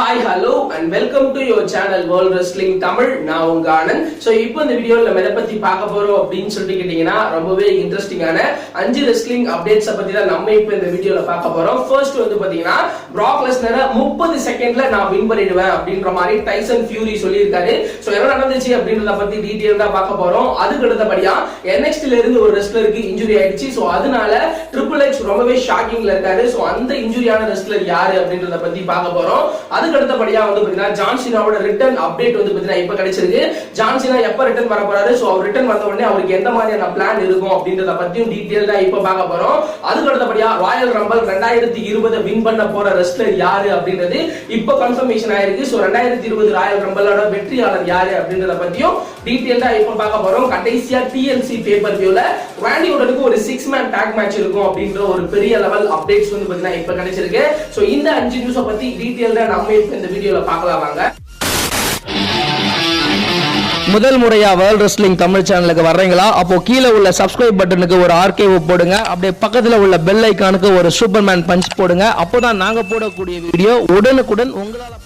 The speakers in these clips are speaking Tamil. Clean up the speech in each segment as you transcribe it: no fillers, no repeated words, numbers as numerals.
Hi, hello and welcome to your channel World Wrestling Tamil. நான் உங்க ஆனந்த். சோ இப்போ இந்த வீடியோல நம்ம எதை பத்தி பார்க்க போறோம் அப்படினு சொல்லிட்டு கேட்டிங்கனா ரொம்பவே இன்ட்ரஸ்டிங்கான 5 ரெஸ்லிங் அப்டேட்ஸ் பத்தி தான் நம்ம இப்போ இந்த வீடியோல பார்க்க போறோம். ஃபர்ஸ்ட் வந்து பாத்தீங்கன்னா பிராக் லெஸ்னரை 30 செகண்ட்ல நான் வின் பண்ணிடுவேன் அப்படின்ற மாதிரி டைசன் ஃபியூரி சொல்லியிருக்காரு. சோ என்ன நடந்துச்சு அப்படின்றத பத்தி டீடைலா பார்க்க போறோம். அதுக்கு அடுத்தபடியா NXT ல இருந்து ஒரு ரெஸ்லருக்கு இன்ஜூரி ஆயிடுச்சு. சோ அதனால ட்ரிபிள் எச் ரொம்பவே ஷாக்கிங்ல இருக்காரு. சோ அந்த இன்ஜூரியான ரெஸ்லர் யாரு அப்படின்றத பத்தி பார்க்க போறோம். அதுக்கு அடுத்தபடியா வந்து பாத்தீங்கன்னா ஜான் சீனாவோட ரிட்டர்ன் அப்டேட் வந்து பாத்தீங்கன்னா இப்ப கிடைச்சிருக்கு. ஜான் சீனா எப்ப ரிட்டர்ன் வர போறாரு, சோ அவர் ரிட்டர்ன் வந்த உடனே அவருக்கு எந்த மாதிரியான பிளான் இருக்கும் அப்படின்றத பத்தியும் டீடைலா இப்ப பார்க்க போறோம். அதுக்கு அடுத்தபடியா ராயல் ரம்பிள் 2020 வின் பண்ண போற ரெஸ்லர் யாரு அப்படின்றது இப்ப கன்ஃபர்மேஷன் ஆயிருக்கு. சோ 2020 ராயல் ரம்பிளோட வெற்றியாளர் யாரு அப்படின்றத பத்தியும் டீடைலா இப்ப பார்க்க போறோம். கடைசியா TLC பேப்பர் வியூல ராண்டி ஓர்டனுக்கு ஒரு 6 மேன் டாக் மேட்ச் இருக்கும் அப்படின்ற ஒரு பெரிய லெவல் அப்டேட்ஸ் வந்து பாத்தீங்கன்னா இப்ப கிடைச்சிருக்கு. சோ இந்த 5 நியூஸ பத்தி டீடைலா நம்ம இந்த வீடியோல பார்க்கலாம் வாங்க. முதல் முறையா வேர்ல்ட் ரெஸ்லிங் தமிழ் சேனலுக்கு வர்றீங்களா? அப்போ கீழே உள்ள சப்ஸ்கிரைப் பட்டனுக்கு ஒரு ஆர்கேவ் போடுங்க. அப்படியே பக்கத்துல உள்ள பெல் ஐகானுக்கு ஒரு சூப்பர்மேன் பஞ்ச் போடுங்க. அப்போதான் நாங்க போடக்கூடிய வீடியோ உடனுக்குடன் உங்களால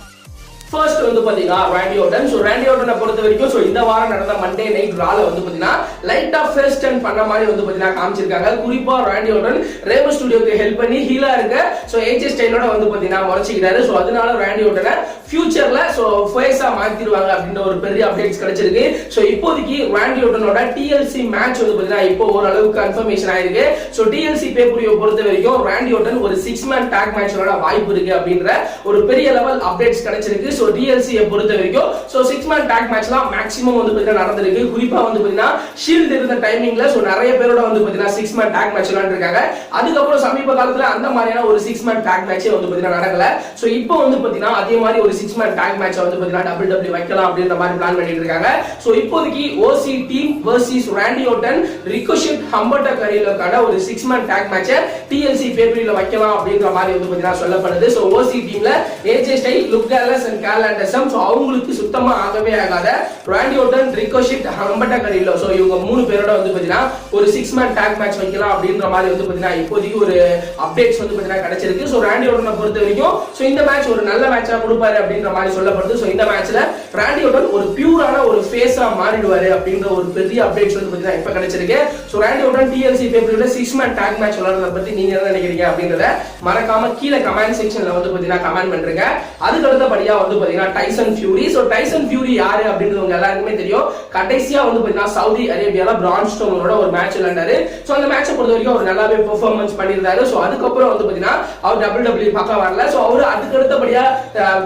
ஃபர்ஸ்ட் வந்து பாத்தீங்கன்னா ராண்டி ஓர்டன். சோ ராண்டி ஓர்டனை பொறுத்த வரைக்கும் சோ இந்த வாரம் நடந்த மண்டே நைட் ரால வந்து பாத்தீங்கன்னா லைட் ஆஃப் ஃபேஸ் டர்ன் பண்ண மாதிரி வந்து பாத்தீங்கன்னா காமிச்சிருக்காங்க. குறிப்பா ராண்டி ஓர்டன் ரேமோ ஸ்டுடியோக்கு ஹெல்ப் பண்ணி ஹீலா இருக்க சோ ஏஜே ஸ்டைலோட வந்து பாத்தீங்கன்னா முறைச்சிக்கிறாரு. சோ அதனால ராண்டி ஓர்டனை ஃபியூச்சர்ல சோ ஃபேஸா மாத்திடுவாங்க அப்படின்ற ஒரு பெரிய அப்டேட்ஸ் கிடைச்சிருக்கு. சோ இப்போதைக்கு ராண்டி ஓர்டனோட TLC மேட்ச் வந்து பாத்தீங்கன்னா இப்போ ஓரளவுக்கு கன்ஃபர்மேஷன் ஆயிருக்கு. சோ TLC பேப்பரியை பொறுத்த வரைக்கும் ராண்டி ஓர்டன் ஒரு 6 மேன் டாக் மேட்சோட வாய்ப்பு இருக்கு அப்படின்ற ஒரு பெரிய லெவல் அப்டேட்ஸ் கிடைச்சிருக்கு. சோ TLC பொறுத்த வரைக்கும் சோ 6 மேன் டாக் மேட்ச்லாம் மேக்ஸिमम வந்து பாத்தீங்கன்னா நடந்திருக்கு. குறிப்பா வந்து பாத்தீங்கன்னா ஷீல்ட் இருந்த டைமிங்ல சோ நிறைய பேரோட வந்து பாத்தீங்கன்னா 6 மேன் டாக் மேட்ச் விளையாண்டிருக்காங்க. அதுக்கு அப்புறம் சமீப காலத்துல அந்த மாதிரியான ஒரு 6 மேன் டாக் மேட்சே வந்து பாத்தீங்கன்னா நடக்கல. சோ இப்போ வந்து பாத்தீங்கன்னா அதே மாதிரி ஒரு 6 மேன் டாக் மேட்ச் வந்து பாத்தீங்கன்னா WWE வைக்கலாம் அப்படின்ற மாதிரி பிளான் பண்ணிட்டு இருக்காங்க. சோ இப்போதைக்கு OC team versus Randy Orton Ricochet Humberto கரியலுக்கான ஒரு 6 மேன் டாக் மேட்ச TLC பேப்பரியில வைக்கலாம் அப்படின்ற மாதிரி வந்து பாத்தீங்கன்னா சொல்லப்படுது. சோ OC டீம்ல AJ Styles, Luke Gallows and காலண்டசம் சோ அவங்களுக்கு சுத்தமா ஆகவே ஆகாத ராண்டி ஓர்டன், ரிகோஷெட், ஹம்பர்டா கரியலோ சோ இவங்க மூணு பேரோட வந்து பாத்தீங்கன்னா ஒரு 6 மேன் டாக் மேட்ச் வைக்கலாம் அப்படின்ற மாதிரி வந்து பாத்தீங்கன்னா இப்போதைக்கு ஒரு அப்டேட்ஸ் வந்து பாத்தீங்கன்னா கிடைச்சிருக்கு. சோ ராண்டி ஓர்டனை பொறுத்த வரைக்கும் சோ இந்த மேட்ச் ஒரு நல்ல மேட்சா கொடுப்பாரு அப்படின்ற மாதிரி சொல்லப்படுது. சோ இந்த மேட்ச்ல ராண்டி ஓர்டன் ஒரு பியூரான ஒரு ஃபேஸா மாறிடுவாரு அப்படின்ற ஒரு பெரிய அப்டேட்ஸ் வந்து பாத்தீங்கன்னா இப்ப கிடைச்சிருக்கு. சோ ராண்டி ஓர்டன் TLC பேப்பரில 6 மேன் டாக் மேட்ச் விளையாடுறத பத்தி நீங்க என்ன நினைக்கிறீங்க அப்படின்றத மறக்காம கீழ கமெண்ட் செக்ஷன்ல வந்து பாத்தீங்கன்னா கமெண்ட் பண்றீங்க. அதுக்கு அடுத்தபடியா வந்து பாத்தீங்கன்னா Tyson Fury. So Tyson Fury யாரு அப்படின்றது உங்க எல்லாருக்குமே தெரியும். கடைசியா வந்து பாத்தீங்கன்னா சவுதி அரேபியால பிரான் ஸ்ட்ரோமனோட ஒரு மேட்ச் விளையாண்டாரு. சோ அந்த மேட்சை பொறுத்த வரைக்கும் அவர் நல்லாவே பெர்ஃபார்மன்ஸ் பண்ணியிருந்தாரு. சோ அதுக்கப்புறம் வந்து பாத்தீங்கன்னா அவர் WWE பார்க்க வரல. சோ அவர் அதுக்கு அடுத்தபடியா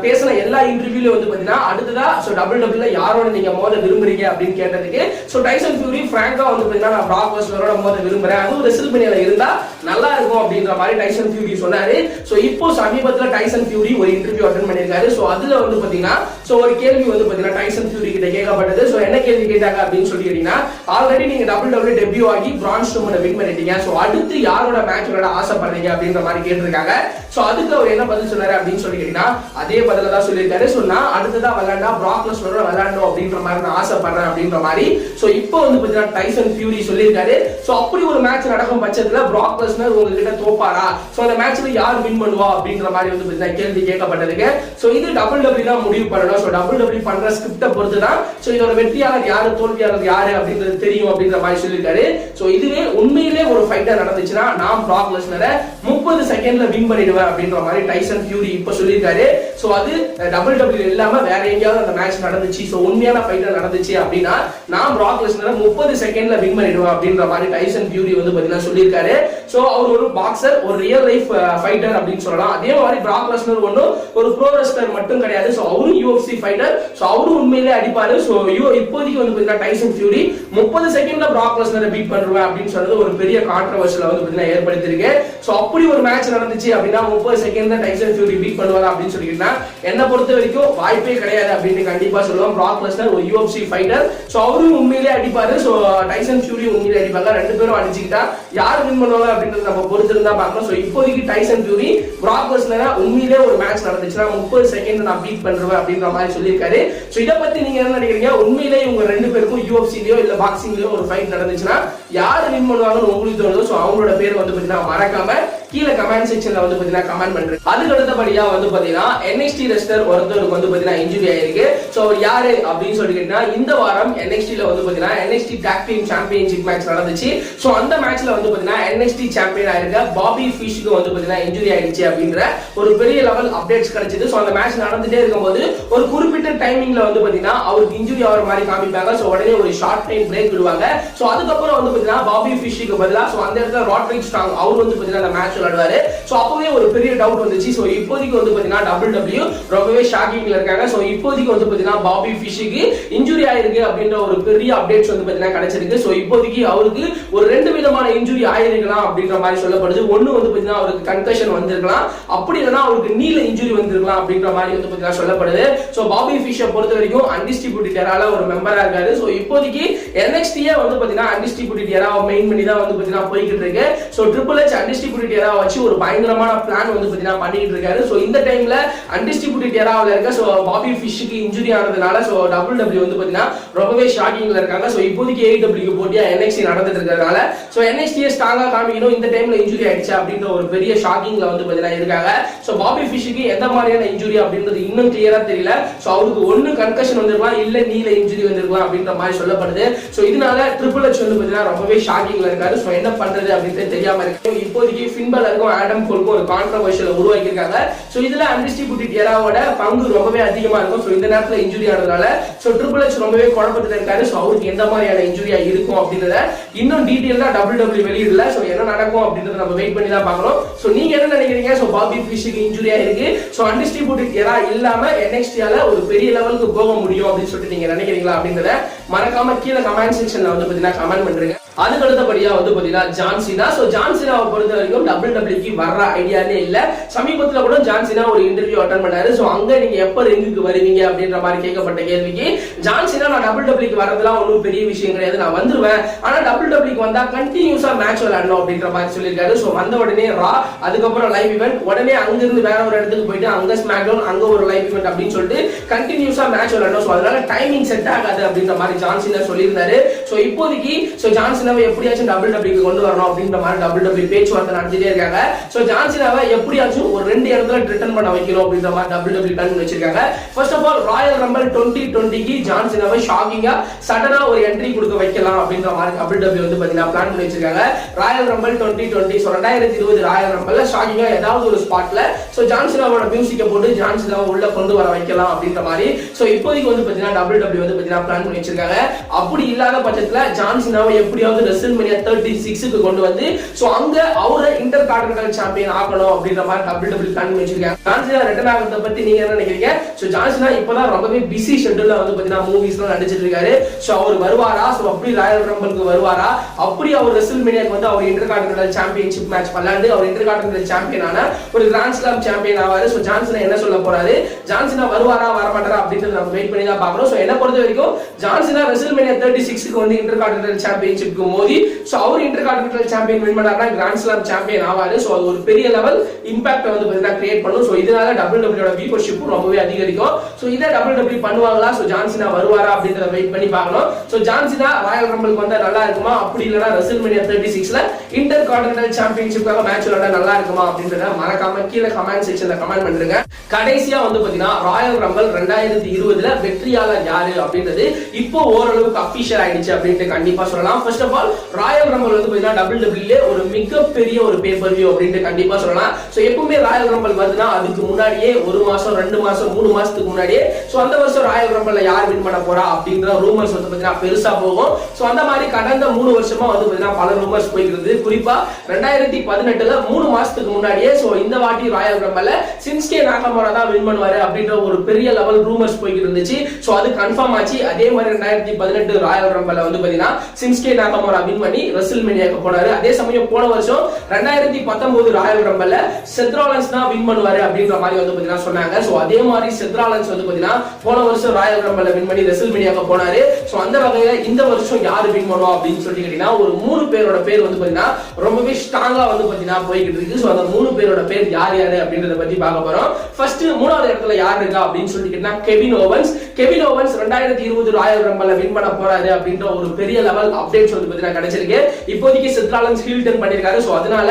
பேசின எல்லா இன்டர்வியூல வந்து பாத்தீங்கன்னா அடுத்ததா சோ WWE ல யாரோட நீங்க மோத விரும்புறீங்க அப்படின்னு கேட்டதுக்கு சோ டைசன் ஃபியூரி பிராங்கா வந்து பாத்தீங்கன்னா நான் பிராக் லெஸ்னரோட மோத விரும்புறேன், அதுவும் ரெஸ்ல்மேனியால இருந்தா நல்லா இருக்கும் அப்படின்ற மாதிரி டைசன் ஃபியூரி சொன்னாரு. சோ இப்போ சமீபத்துல டைசன் ஃபியூரி ஒரு இன்டர்வியூ அட்டெண்ட் பண்ணிருக்காரு. சோ அதுல வந்து பாத்தீங்கன்னா சோ ஒரு கேள்வி வந்து பாத்தீங்கன்னா டைசன் ஃபியூரி கிட்ட கேட்கப்பட்டது. சோ என்ன கேள்வி கேட்டாங்க அப்படின்னு சொல்லி கேட்டீங்கன்னா ஆல்ரெடி நீங்க WWE டெபியூ ஆகி பிரான் ஸ்ட்ரோமனை வின் பண்ணிட்டீங்க. சோ அடுத்து யாரோட மேட்ச் விளையாட ஆசைப்படுறீங்க அப்படின்ற மாதிரி கேட்டிருக்காங்க. சோ அதுக்கு அவர் என்ன பதில் சொன்னாரு அப்படின்னு சொல்லி கேட்டீங்கன்னா அதே பதில தான் சொல்லியிருக்காரு. சோ நான் அடுத்ததா விளையாண்டா பிராக் லெஸ்னரோட விளையாடணும் அப்படின்ற மாதிரி நான் ஆசைப்படுறேன் அப்படின்ற மாதிரி சோ இப்போ வந்து பாத்தீங்கன்னா டைசன் ஃபியூரி சொல்லியிருக்காரு. சோ அப்படி ஒரு மேட்ச் நடக்கும் பட்சத்துல பிராக் லெஸ்னர் உங்ககிட்ட தோப்பாரா, சோ அந்த மேட்ச்ல யார் வின் பண்ணுவா அப்படின்ற மாதிரி வந்து பாத்தீங்கன்னா கேள்வி கேட்கப்பட்டதுக்கு சோ இது WWE தான் முடிவு பண்ணணும். சோ WWE பண்ற ஸ்கிரிப்ட பொறுத்து தான் சோ இதோட வெற்றியாளர் யாரு தோல்வியாளர் யாரு அப்படின்றது தெரியும் அப்படின்ற மாதிரி சொல்லியிருக்காரு. சோ இதுவே உண்மையிலே ஒரு ஃபைட்டர் நடந்துச்சுன்னா நான் பிராக் லெஸ்னரை 30 செகண்ட்ல வின் பண்ணிடுவேன் அப்படின்ற மாதிரி டைசன் ஃபியூரி இப்ப சொல்லியிருக்காரு. சோ அது WWE இல்லாம வேற எங்கேயாவது அந்த மேட்ச் நடந்துச்சு, சோ உண்மையான ஃபைட்டர் நடந்துச்சு அப்படின்னா நான் பிராக் லெஸ்னரை 30 செகண்ட்ல வின் பண்ணிடுவேன் அப்படின்ற மாதிரி டைசன் ஃபியூரி வந்து பாத்தீங்கன்னா சொல்லியிருக்காரு. சோ அவர் ஒரு பாக்ஸர், ஒரு ரியல் லைஃப் ஃபைட்டர் அப்படின்னு சொல்லலாம். அதே மாதிரி பிராக் லெஸ்னர் ஒன்னும் ஒரு ப்ரோ ரெஸ்லர் மட்டும் கிடையாது. சோ அவரும் UFC ஃபைட்டர். சோ அவரும் உண்மையிலே அடிப்பாரு. சோ இப்போதைக்கு வந்து பாத்தீங்கன்னா டைசன் ஃபியூரி 30 செகண்ட்ல பிராக் லெஸ்னரை பீட் பண்ணுவேன் அப்படின்னு சொல்றது ஒரு பெரிய கான்ட்ரோவர்ஷியல் வந்து பாத்தீங்கன்னா ஏற்படுத்திருக்கு. சோ அப்படி ஒரு மேட்ச் நடந்துச்சு அப்படின்னா 30 செகண்ட்ல டைசன் ஃபியூரி பீட் பண்ணுவாங்க அப்படின்னு சொல்லிக்கிட்டா என்ன பொறுத்த வரைக்கும் வாய்ப்பே கிடையாது அப்படின்னு கண்டிப்பா சொல்லுவோம். பிராக் லெஸ்னர் ஒரு UFC ஃபைட்டர். சோ அவரும் உண்மையிலே அடிப்பாரு. சோ டைசன் ஃபியூரி உண்மையிலே அடிப்பாங்க. ரெண்டு பேரும் அடிச்சுக்கிட்டா யார் வின் பண்ணுவாங்க அப்படின்றது நம்ம பொறுத்து இருந்தா பார்க்கணும். சோ இப்போதைக்கு டைசன் ஃபியூரி பிராக் லெஸ்னரை உண்மையிலே ஒரு மேட்ச் நடந்துச்சுன்னா 30 செகண்ட் நான் பீட் பண்றேன் அப்படின்ற மாதிரி சொல்லியிருக்காரு. சோ இத பத்தி நீங்க என்ன நினைக்கிறீங்க? உண்மையிலே இவங்க ரெண்டு பேருக்கும் UFC-லயோ இல்ல பாக்ஸிங்லயோ ஒரு ஃபைட் நடந்துச்சுன்னா யார் வின் பண்ணுவாங்கன்னு உங்களுக்கு தோணுதோ சோ அவங்களோட பேர் வந்து பாத்தீங்கன்னா மறக்காம கீழே கமெண்ட் செக்ஷன்ல வந்து பாத்தீங்கன்னா கமெண்ட் பண்றேன். அதுக்கு அடுத்தபடியா வந்து பாத்தீங்கன்னா NXT ரெஸ்லர் ஒருத்தருக்கு வந்து பாத்தீங்கன்னா இன்ஜுரி ஆயிருக்கு. சோ அவர் யாரு அப்படின்னு சொல்லி கேட்டா இந்த வாரம் NXT ல வந்து பாத்தீங்கன்னா NXT talk team championship match நடந்துச்சு. சோ அந்த மேட்ச்ல வந்து பாத்தீங்கன்னா NXT சாம்பியன் ஆயிருக்க பாபி ஃபிஷ்க்கு வந்து பாத்தீங்கன்னா இன்ஜுரி ஆயிடுச்சு அப்படின்ற ஒரு பெரிய லெவல் அப்டேட்ஸ் கிடைச்சது. சோ அந்த மேட்ச் நடந்துட்டே இருக்கும்போது ஒரு குறிப்பிட்ட டைமிங்ல வந்து பாத்தீங்கன்னா அவருக்கு இன்ஜுரி ஆகிற மாதிரி காமிப்பாங்க. சோ உடனே ஒரு ஷார்ட் டைம் பிரேக் விடுவாங்க. சோ அதுக்கப்புறம் வந்து பாத்தீங்கன்னா பாபி ஃபிஷ்க்கு பதிலா சோ அந்த இடத்துல ராட்ரிக் ஸ்ட்ராங் அவர் வந்து பாத்தீங்கன்னா அந்த மேட்ச் விளையாடுவாரு. சோ அப்பவே ஒரு பெரிய டவுட் வந்துச்சு. சோ இப்போதைக்கு வந்து பாத்தீங்கன்னா WWE ரொம்பவே ஷாக்கிங்ல இருக்காங்க. சோ இப்போதைக்கு வந்து பாத்தீங்கன்னா பாபி ஃபிஷ்க்கு இன்ஜுரி ஆயிருக்கு அப்படின்ற ஒரு பெரிய அப்டேட்ஸ் வந்து பாத்தீங்கன்னா கிடைச்சிருக்கு. சோ இப்போதைக்கு அவருக்கு ஒரு ரெண்டு விதமான இன்ஜுரி ஆயிருக்கலாம் அப்படின்ற மாதிரி சொல்லப்படுது. ஒன்னு வந்து பாத்தீங்கன்னா அவருக்கு கன்கஷன் வந்திருக்கலாம், அப்படி இல்லனா அவருக்கு நீல இன்ஜுரி வந்திருக்கலாம் அப்படின்ற மாதிரி வந்து பாத்தீங்கன்னா சொல்லப்படுது. சோ பாபி ஃபிஷ்ஷை பொறுத்த வரைக்கும் அன்டிஸ்ட்ரிபியூட்டட் எரால ஒரு மெம்பரா இருக்காரு. சோ இப்போதைக்கு NXT வந்து பாத்தீங்கன்னா அன்டிஸ்ட்ரிபியூட்டட் எராவை மெயின் பண்ணி தான் வந்து பாத்தீங்கன்னா போயிட்டு இருக்கு. சோ ட்ரிபிள் H அன்டிஸ்ட்ரிபியூட்டட் எராவை வச்சு ஒரு பயங்கரமான பிளான் வந்து பாத்தீங்கன்னா பண்ணிட்டு இருக்காரு. சோ இந்த டைம்ல அன்டிஸ்ட்ரிபியூட்டட் எராவுல இருக்க சோ பாபி ஃபிஷ்க்கு இன்ஜுரி ஆனதுனால சோ WWE வந்து பாத்தீங்கன்னா ரொம்பவே ஷாக்கிங்ல இருக்காங்க. சோ இப்போதைக்கு AEW போட்டியா NXT நடந்துட்டு இருக்கறதால சோ NXT ஸ்ட்ராங்கா காமிக்கணும், இந்த டைம்ல இன்ஜுரி ஆயிடுச்சு அப்படின்ற ஒரு பெரிய ஷாக்கிங்ல வந்து பாத்தீங்கன்னா இருக்காங்க. சோ பாபி ஃபிஷ்க்கு எந்த மாதிரியான இன்ஜுரி அப்படின்றது இன்னும் கிளியரா தெரியல. சோ அவருக்கு ஒன்னு கன்கஷன் வந்திருக்கலாம், இல்ல நீல இன்ஜுரி வந்திருக்கலாம் அப்படின்ற மாதிரி சொல்லப்படுது. சோ இதனால ட்ரிபிள் H வந்து பாத்தீங்கன்னா ரொம்பவே ஷாக்கிங்ல இருக்காரு. சோ என்ன பண்றது அப்படின்றது தெரியாம இருக்கு. இப்போதைக்கு ஃபின் பலருக்கும் ஆடம் கோலுக்கும் ஒரு கான்ட்ரோவர்ஷியல் உருவாக்கி இருக்காங்க. சோ இதுல அன்டிஸ்ட்ரிபியூட்டட் எராவோட பங்கு ரொம்பவே அதிகமா இருக்கும். சோ இந்த நேரத்துல இன்ஜுரி ஆனதுனால சோ ட்ரிபிள் H ரொம்பவே குழப்பத்துல இருக்காரு. சோ அவருக்கு எந்த மாதிரியான இன்ஜுரியா இருக்கும் அப்படின்றத இன்னும் டீடைலா WWE வெளியிடல. சோ என்ன நடக்கும் அப்படின்றத நம்ம வெயிட் பண்ணி தான் பார்க்கணும். சோ நீங்க என்ன நினைக்கிறீங்க? சோ பாபி ஃபிஷ்க்கு இன்ஜுரியா இருக்கு, சோ அன்டிஸ்ட்ரிபியூட்டட் எரா இல்லாம NXT-ஆல ஒரு பெரிய லெவலுக்கு போக முடியும் அப்படின்னு சொல்லிட்டு நீங்க நினைக்கிறீங்களா அப்படின்றத மறக்காம கீழே கமெண்ட் செக்ஷன்ல வந்து பாத்தீங்கன்னா கமெண்ட் பண்றீங்க. அதுக்கு அடுத்தபடியா வந்து பாத்தீங்கன்னா ஜான் சீனா. சோ ஜான் சீனாவை பொறுத்த வரைக்கும் WWE வர்ற ஐடியாவே இல்ல. சமீபத்துல கூட ஜான் சீனா ஒரு இன்டர்வியூ அட்டெண்ட் பண்ணாரு. சோ அங்க நீங்க எப்ப ரிங்குக்கு வருவீங்க அப்படின்ற மாதிரி கேட்கப்பட்ட கேள்விக்கு ஜான் சீனா நான் WWE வரதுலாம் ஒன்றும் பெரிய விஷயம் கிடையாது, நான் வந்துருவேன், ஆனா WWE வந்தா கண்டினியூஸா மேட்ச் விளையாடணும் அப்படின்ற மாதிரி சொல்லியிருக்காரு. சோ வந்த உடனே ரா, அதுக்கப்புறம் லைவ் ஈவென்ட், உடனே அங்க இருந்து வேற ஒரு இடத்துக்கு போயிட்டு அங்க ஸ்மாக்டவுன், அங்க ஒரு லைவ் ஈவென்ட் அப்படின்னு சொல்லிட்டு கண்டினியூஸா மேட்ச் விளையாடணும். சோ அதனால டைமிங் செட் ஆகாது அப்படின்ற மாதிரி ஜான் சீனா சொல்லியிருந்தாரு. சோ இப்போதைக்கு சோ ஜான் சீனாவை எப்படியாச்சும் WWE கொண்டு வரணும் அப்படின்ற மாதிரி WWE பேச்சுவார்த்தை நடத்திட்டே இருக்காங்க. சோ ஜான் சீனாவை எப்படியாச்சும் ஒரு ரெண்டு இடத்துல ரிட்டர்ன் பண்ண வைக்கணும் அப்படின்ற மாதிரி WWE பிளான் பண்ணி வச்சிருக்காங்க. First of all Royal Rumble 2020க்கு ஜான் சீனாவை ஷாக்கிங்கா சடனா ஒரு என்ட்ரி கொடுக்க வைக்கலாம் அப்படின்ற மாதிரி WWE வந்து பாத்தீங்கன்னா பிளான் பண்ணி வச்சிருக்காங்க. ராயல் ரம்பிள் 2020 சோ 2020 ராயல் ரம்பிள்ல ஷாக்கிங்கா ஏதாவது ஒரு ஸ்பாட்ல சோ ஜான் சீனாவோட மியூசிக்கை போட்டு ஜான் சீனாவை உள்ள கொண்டு வர வைக்கலாம் அப்படின்ற மாதிரி சோ இப்போதைக்கு வந்து பாத்தீங்கன்னா WWE வந்து பாத்தீங்கன்னா பிளான் பண்ணி வச்சிருக்காங்க. அப்படி இல்லாத பட்சத்துல ஜான் சீனாவை எப்படியாவது WrestleMania 36க்கு கொண்டு வந்து சோ அங்க அவரை இன்டர்கான்டினென்டல் சாம்பியன் ஆக்கணும் அப்படின்ற மாதிரி WWE பிளான் பண்ணி வச்சிருக்காங்க. ஜான் சீனா ரிட்டர்ன் ஆகிறத பத்தி நீங்க என்ன நினைக்கிறீங்க? சோ ஜான் சீனா இப்பதான் ரொம்பவே பிஸி ஷெட்யூல்ல வந்து பாத்தீங்கன்னா மூவிஸ்லாம் நடிச்சிட்டு இருக்காரு. சோ அவர் வருவாரா? சோ அப்படி ராயல் ரம்பிள்க்கு வருவாரா? அப்படி அவர் WrestleManiaக்கு வந்து அவர் இன்டர்கான்டினென்டல் சாம்பியன்ஷிப் மேட்ச் விளையாண்டு அவர் இன்டர்கான்டினென்டல் சாம்பியன் ஆன ஒரு கிராண்ட் ஸ்லாம் சாம்பியன் ஆவாரு. சோ ஜான் சீனா என்ன சொல்ல போறாரு? ஜான் சீனா வருவாரா வர மாட்டாரா அப்படின்றத நம்ம வெயிட் பண்ணி தான் பார்க்கணும். சோ என்ன பொறுத்த வரைக்கும் ஜான் சீனா WrestleMania 36க்கு வந்து இன்டர்கான்டினென்டல் சாம்பியன்ஷிப்க்கு மோதி சோ அவர் இன்டர்கான்டினென்டல் சாம்பியன் வின் பண்ணாருன்னா கிராண்ட் ஸ்லாம் சாம்பியன் ஆவாரு. சோ அது ஒரு பெரிய லெவல் இம்பாக்ட் வந்து பாத்தீங்கன்னா கிரியேட் பண்ணும். சோ இதனால WWE ஓட வியூவர்ஷிப் ரொம்பவே அதிகரிக்கும். சோ இத WWE பண்ணுவாங்களா? சோ ஜான் சீனா வருவாரா அப்படின்றத வெயிட் பண்ணி பார்க்கணும். சோ ஜான் சீனா ராயல் ரம்பிள்க்கு வந்தா நல்லா இருக்குமா? அப்படி இல்லனா WrestleMania 36ல இன்டர்கான்டினென்டல் சாம்பியன்ஷிப்காக மேட்ச் விளையாட நல்லா இருக்குமா அப்படின்றத மறக்காம கீழே கமெண்ட் செக்ஷன்ல கமெண்ட் பண்ணுங்க. கடைசியா வந்து பாத்தீங்கன்னா ராயல் ரம்பிள் 2020ல வெற்றியாளர் யாரு அப்படின்றது இப்போ ஓரளவுக்கு அபிஷியல் ஆயிடுச்சு அப்படின்ட்டு கண்டிப்பா சொல்லலாம். First of all Royal Rumble வந்து பாத்தீங்கன்னா WWE ஒரு மிகப்பெரிய ஒரு பேப்பர் வியூ அப்படின்ட்டு கண்டிப்பா சொல்லலாம். சோ எப்பவுமே ராயல் ரம்பிள் வருதுன்னா அதுக்கு முன்னாடியே ஒரு மாசம் 2 மாசம் 3 மாசத்துக்கு முன்னாடியே சோ அந்த வருஷம் ராயல் ரம்பிள்ல யார் வின் பண்ண போறா அப்படிங்கற ரூமர்ஸ் வந்து பாத்தீங்கன்னா பெருசா போகும். சோ அந்த மாதிரி கடந்த 3 வருஷமா வந்து பாத்தீங்கன்னா பல ரூமர்ஸ் போயிட்டு இருக்கு. குறிப்பா 2018ல 3 மாசத்துக்கு முன்னாடியே சோ இந்த வாட்டி ராயல் ரம்பிள்ல சின்ஸ்கே நாகமோரா தான் வின் பண்ணுவாரு அப்படின்ற ஒரு பெரிய லெவல் ரூமர்ஸ் போயிட்டு இருந்துச்சு. சோ அது கன்ஃபார்ம் ஆச்சு. அதே மாதிரி 2018 ராயல் ரம்பிள்ல வந்து பாத்தீங்கன்னா சின்ஸ்கே நாகமோரா வின் பண்ணி WrestleManiaக்கு போனாரு. அதே சமயம் போன வருஷம் 2019 ராயல் ரம்பிள்ல செத் ராலன்ஸ் தான் வின் பண்ணுவாரு அப்படின்ற மாதிரி வந்து பாத்தீங்கன்னா சொன்னாங்க. சோ அதே மாதிரி செத் ராலன்ஸ் வந்து பாத்தீங்கன்னா போன வருஷம் ராயல் ரம்பிள்ல வின் பண்ணி WrestleManiaக்கு போனாரு. சோ அந்த வகையில இந்த வருஷம் யாரு வின் பண்ணுவா அப்படின்னு சொல்லி கேட்டீங்கன்னா ஒரு 3 பேரோட பேர் வந்து பாத்தீங்கன்னா ரொம்பவே ஸ்ட்ராங்கா வந்து பாத்தீங்கன்னா போயிட்டு இருக்கு. சோ அந்த 3 பேரோட பேர் யார் யாரு அப்படின்றத பத்தி பார்க்க போறோம். ஃபர்ஸ்ட் மூணாவது இடத்துல யார் இருக்கா அப்படின்னு சொல்லி கேட்டா கெவின் ஓவன்ஸ் 2020 ராயல் ரம்பிள்ல வின் பண்ண போறாரு அப்படின்ற ஒரு பெரிய லெவல் அப்டேட்ஸ் வந்து வந்து பாத்தீங்கன்னா கிடைச்சிருக்கு. இப்போதைக்கு செத் ராலின்ஸ் ஹீல் டர்ன் பண்ணிருக்காரு. சோ அதனால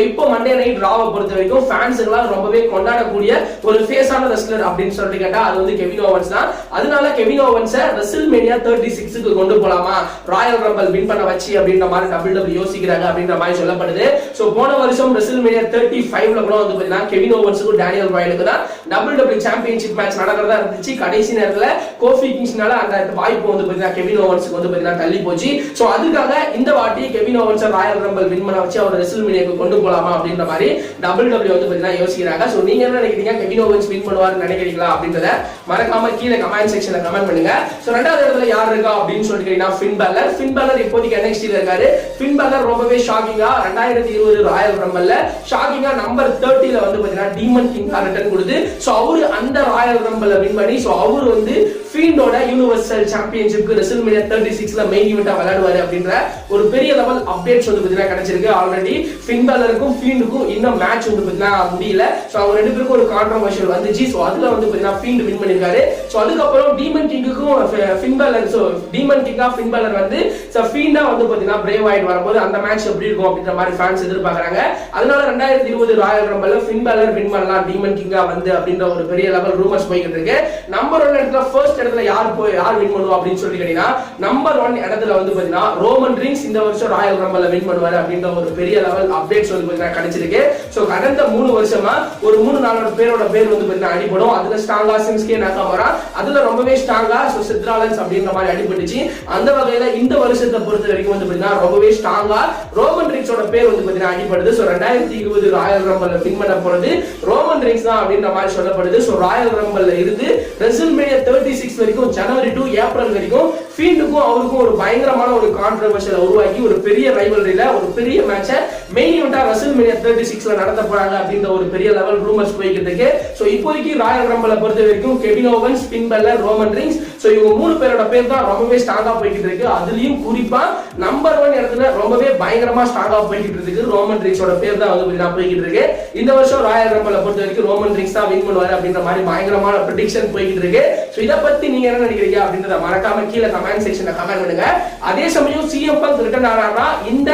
இப்போ மண்டே நைட் ராவை பொறுத்த வரைக்கும் ஃபேன்ஸ்லாம் ரொம்பவே கொண்டாடக்கூடிய ஒரு ஃபேஸான ரெஸ்லர் அப்படின்னு சொல்லிட்டு கேட்டா அது வந்து கெவின் ஓவன்ஸ் தான். அதனால கெவின் ஓவன்ஸை ரெசில்மேனியா 36க்கு கொண்டு போலாமா, ராயல் ரம்பிள் வின் பண்ண வச்சு அப்படின்ற மாதிரி WWE யோசிக்கிறாங்க அப்படின்ற மாதிரி சொல்லப்படுது. சோ போன வருஷம் ரெசில்மேனியா 35ல கூட வந்து பாத்தீங்கன்னா கெவின் ஓவன்ஸுக்கும் டேனியல் ராயலுக்கு தான் WWE சாம்பியன்ஷிப் மேட்ச் நடக்கிறதா இருந்துச்சு. கடைசி நேரத்துல கோஃபி கிங்ஸ்னால அந்த வாய்ப்பு வந்து பாத்தீங்கன்னா கெவின் ஓவன்ஸுக்கு வந்து பாத்தீங்கன்னா தள்ளி போச்சு. சோ அதுக்காக இந்த வாட்டி கெவின் ஓவன்ஸை ராயல் ரம்பிள் வின் பண்ண வச்சு அவர் ரெசில்மேனியாக்கு கொண்டு போலாமா அப்படின்ற மாதிரி WWE வந்து பாத்தீங்கன்னா யோசிக்கிறாங்க. சோ நீங்க என்ன நினைக்கிறீங்க, கெவின் ஓவன்ஸ் வின் பண்ணுவார்னு நினைக்கிறீங்களா அப்படின்றத மறக்காம கீழே கமெண்ட் செக்ஷன்ல கமெண்ட் பண்ணுங்க. சோ ரெண்டாவது இடத்துல யார் இருக்கா அப்படின்னு சொல்லிட்டீங்கன்னா ஃபின் பேலர் இப்போதைக்கு NXT ல இருக்காரு. ஃபின் பேலர் ரொம்பவே ஷாக்கிங்கா 2020 ராயல் ரம்பிள்ல ஷாக்கிங்கா நம்பர் 30ல வந்து பாத்தீங்கன்னா டீமன் கிங்கா ரிட்டர்ன் கொடுத்து சோ அவரு அந்த ராயல் ரம்பிள்ல வின் பண்ணி சோ அவரு வந்து ஃபீண்டோட யுனிவர்சல் சாம்பியன்ஷிப்க்கு ரெசில்மேனியா 36ல மெயின் ஈவென்ட்டா விளையாடுவாரு அப்படின்ற ஒரு பெரிய லெவல் அப்டேட்ஸ் வந்து பாத்தீங்கன்னா கிடைச்சிருக்கு. ஆல்ரெடி ஃபின் பேலருக்கும் ஃபீண்டுக்கும் இன்னும் மேட்ச் வந்து பாத்தீங்கன்னா முடியல. சோ அவங்க ரெண்டு பேருக்கும் ஒரு கான்ட்ரோவர்ஷியல் வந்துச்சு. சோ அதுல வந்து பாத்தீங்கன்னா ஃபீண்ட் வின் பண்ணிருக்காரு. சோ அதுக்கப்புறம் டீமன் கிங்குக்கும் ஃபின் பேலர் சோ டீமன் கிங்கா ஃபின் பேலர் வந்து சோ ஃபீண்டா வந்து பாத்தீங்கன்னா பிரேவ் ஆயிட்டு வரும்போது அந்த மேட்ச் எப்படி இருக்கும் அப்படின்ற மாதிரி ஃபேன்ஸ் எதிர்பார்க்கறாங்க. அதனால 2020 ராயல் ரம்பிள்ல ஃபின் பேலர் வின் பண்ணலாம் டீமன் கிங்கா வந்து அப்படின்ற ஒரு பெரிய லெவல் ரூமர்ஸ் போயிட்டு இருக்கு. நம்பர் 1 இடத்துல ஃபர்ஸ்ட் இடத்துல யார் வின் பண்ணுவா அப்படின்னு சொல்லி கேட்டீங்கன்னா நம்பர் 1 இடத்துல வந்து பாத்தீங்கன்னா ரோமன் ரீன்ஸ் இந்த வருஷம் ராயல் ரம்பிள்ல வின் பண்ணுவாரு அப்படின்ற ஒரு பெரிய லெவல் அப்டேட்ஸ் வந்து பாத்தீங்கன்னா கிடைச்சிருக்கு. சோ கடந்த 3 வருஷமா ஒரு 3-4 பேரோட பேர் வந்து பாத்தீங்கன்னா அடிபடும். அதுல ஸ்ட்ராங்கா சின்ஸ்கே நாகாமரா அதுல ரொம்பவே ஸ்ட்ராங்கா சோ செத் ராலின்ஸ் அப்படின்ற மாதிரி அடிபட்டுச்சு. அந்த வகையில இந்த வருஷத்தை பொறுத்த வரைக்கும் வந்து பாத்தீங்கன்னா ரொம்பவே ஸ்ட்ராங்கா ரோமன் ரீன்ஸோட பேர் வந்து பாத்தீங்கன்னா அடிபடுது. சோ 2020 ராயல் ரம்பிள்ல வின் பண்ண போறது ரோமன் ரீன்ஸ் தான் அப்படின்ற மாதிரி சொல்லப்படுது. சோ ராயல் ரம்பிள்ல இருந்து ரெசில்மேனியா 36 வரைக்கும் ஜனவரி டு ஏப்ரல் வரைக்கும் ஃபீண்டுக்கும் அவருக்கும் ஒரு பயங்கரமான ஒரு கான்ட்ரோவர்ஷியல் உருவாக்கி ஒரு பெரிய ரைவல்ரியில ஒரு பெரிய மேட்சை மெயின் ஈவென்ட்டா ரெசில்மேனியா 36ல நடத்த போறாங்க அப்படின்ற ஒரு பெரிய லெவல் ரூமர்ஸ் போயிட்டு இருக்கு. சோ இப்போதைக்கு ராயல் ரம்பிளை பொறுத்த வரைக்கும் Kevin Owens, fin baler, Roman reigns so இவங்க 3 பேரோட பேர் தான் ரொம்பவே ஸ்ட்ராங்கா போயிட்டு இருக்கு. அதுலயும் குறிப்பா நம்பர் 1 இடத்துல ரொம்பவே பயங்கரமா ஸ்ட்ராங்கா போயிட்டு இருக்கு ரோமன் ரீன்ஸோட பேர் தான் வந்து போயிட்டு இருக்கு. இந்த வருஷம் ராயல் ரம்பிளை பொறுத்த வரைக்கும் ரோமன் ரீன்ஸ் தான் வின் பண்ணுவாரு அப்படின்ற மாதிரி பயங்கரமான ப்ரெடிக்ஷன் போயிட்டு இருக்கு. சோ இத பத்தி நீங்க என்ன நினைக்கிறீங்க அப்படின்றத மறக்காம கீழே கமெண்ட் செக்ஷன்ல கமெண்ட் பண்ணுங்க. அதே சமயம் சிஎம் பங்க் ரிட்டர்ன் ஆனாரா இந்த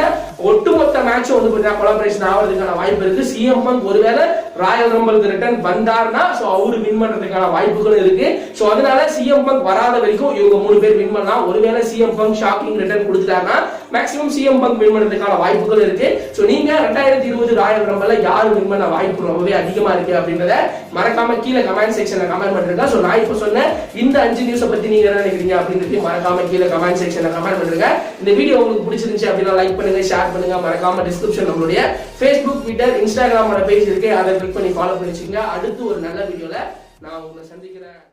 ஒட்டுமொத்த மேட்ச் வந்து பாத்தீங்கன்னா கொலாபரேஷன் ஆவறதுக்கான வாய்ப்பு இருக்கு. சிஎம் பங்க் ஒருவேளை ராயல் ரம்பிளுக்கு ரிட்டர்ன் வந்தார்னா சோ அவரு வின் பண்றதுக்கான வாய்ப்புகள் இருக்கு. சோ அதனால சிஎம் பங்க் வராத வரைக்கும் இவங்க 3 பேர் வின் பண்ணலாம். ஒருவேளை சிஎம் பங்க் ஷாக்கிங் ரிட்டர்ன் கொடுத்துட்டாருன்னா மேக்ஸிமம் சிஎம் பங்க் வின் பண்றதுக்கான வாய்ப்புகள் இருக்கு. சோ நீங்க 2020 ராயல் ரம்பிள்ல யாரு வின் பண்ண வாய்ப்பு ரொம்பவே அதிகமா இருக்கு அப்படின்றத மறக்காம கீழே கமெண்ட் செக்ஷன்ல கமெண்ட் பண்ணுங்க. சோ நான் இப்ப சொன்ன இந்த 5 நியூஸை பத்தி நீங்க என்ன நினைக்கிறீங்க அப்படின்றது மறக்காம கீழே கமெண்ட் செக்ஷன்ல கமெண்ட் பண்ணுங்க. இந்த வீடியோ உங்களுக்கு பிடிச்சிருந்துச்சு அப்படின்னா லைக் பண்ணுங்க, ஷேர் பண்ணுங்க. மறக்காம டிஸ்கிரிப்ஷன் நம்மளுடைய Facebook, Twitter, Instagram பேஜ் இருக்கு. அதை கிளிக் பண்ணி ஃபாலோ பண்ணிச்சுங்க. அடுத்து ஒரு நல்ல வீடியோல நான் உங்களை சந்திக்கிறேன்.